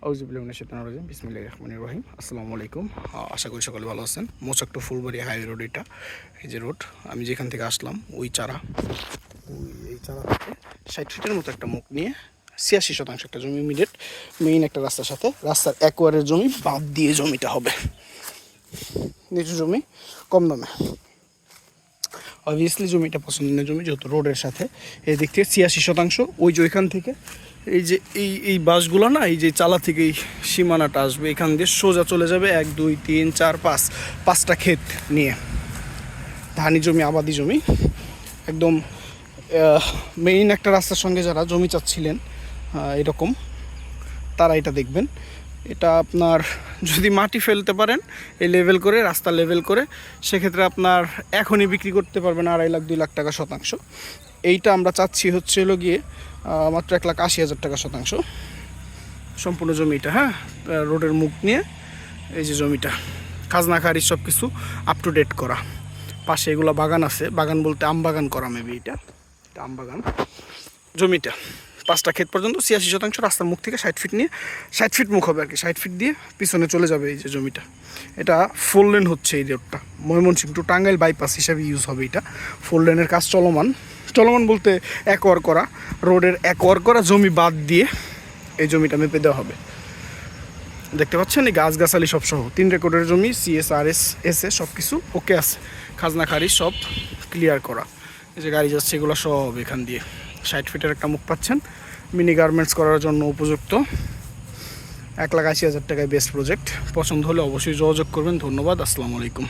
আউযুবিল্লাহি মিনাশ শাইতানির রাজিম বিসমিল্লাহির রহমানির রহিম। আসসালামু আলাইকুম। আশা করি সকলে ভালো আছেন। মোচাক টু ফুলবাড়ি হাইওয়ে রোড এটা, এই যে রোড। আমি যেখান থেকে আসলাম ওই চারা, এই চারা থেকে 60 ফিটের মতো একটা মুখ নিয়ে 86% একটা জমি ইমিডিয়েট মেইন একটা রাস্তার সাথে, রাস্তার একোয়ারের জমি বাদ দিয়ে জমিটা হবে। নিচু জমি, কম দামে। অবভিয়াসলি জমিটা পছন্দের জমি, যেহেতু রোডের সাথে। এই দিক থেকে 86%, ওই যে ওইখান থেকে এই যে এই বাসগুলো না, এই যে চালা থেকে এই সীমানাটা আসবে, এখান দিয়ে সোজা চলে যাবে 1 2 3 4 5 5টা ক্ষেত নিয়ে। ধানি জমি, আবাদি জমি, একদম মেইন একটা রাস্তার সঙ্গে যারা জমি চাচ্ছিলেন এরকম, তারা এটা দেখবেন। এটা আপনার যদি মাটি ফেলতে পারেন এই লেভেল করে, রাস্তা লেভেল করে, সেক্ষেত্রে আপনার এখনই বিক্রি করতে পারবেন 2.5 লাখ 2 লাখ টাকা শতাংশ। এইটা আমরা চাচ্ছি হচ্ছে হলো গিয়ে মাত্র 1,80,000 টাকা শতাংশ সম্পূর্ণ জমিটা। হ্যাঁ, রোডের মুখ নিয়ে এই যে জমিটা, খাজনা খারিজ সব কিছু আপ টু ডেট করা। পাশে এগুলো বাগান আছে, বাগান বলতে আম বাগান করা মেবি। এটা আম বাগান। জমিটা 5টা ক্ষেত পর্যন্ত 86%, রাস্তার মুখ থেকে 60 ফিট নিয়ে, 60 ফিট মুখ হবে আর কি, 60 ফিট দিয়ে পিছনে চলে যাবে এই যে জমিটা। এটা 4 লেন হচ্ছে এই রোডটা, ময়মনসিংহ টু টাঙ্গাইল বাইপাস হিসাবে ইউজ হবে এটা। 4 লেনের কাজ চলমান বলতে একোয়ার করা, রোডের একোয়ার করা জমি বাদ দিয়ে এই জমিটা মেপে দেওয়া হবে। দেখতে পাচ্ছেন এই গাছগাছালি সব সহ 3 রেকর্ডের জমি, CSRS এসে সব কিছু ওকে আছে, খাজনা খারিজ সব ক্লিয়ার করা। এই যে গাড়ি যাচ্ছে এগুলো সব এখান দিয়ে। 60 ফিটের একটা মুখ পাচ্ছেন, মিনি গার্মেন্টস করার জন্য উপযুক্ত। 1,80,000 টাকায় বেস্ট প্রজেক্ট। পছন্দ হলে অবশ্যই যোগাযোগ করবেন। ধন্যবাদ। আসসালামু আলাইকুম।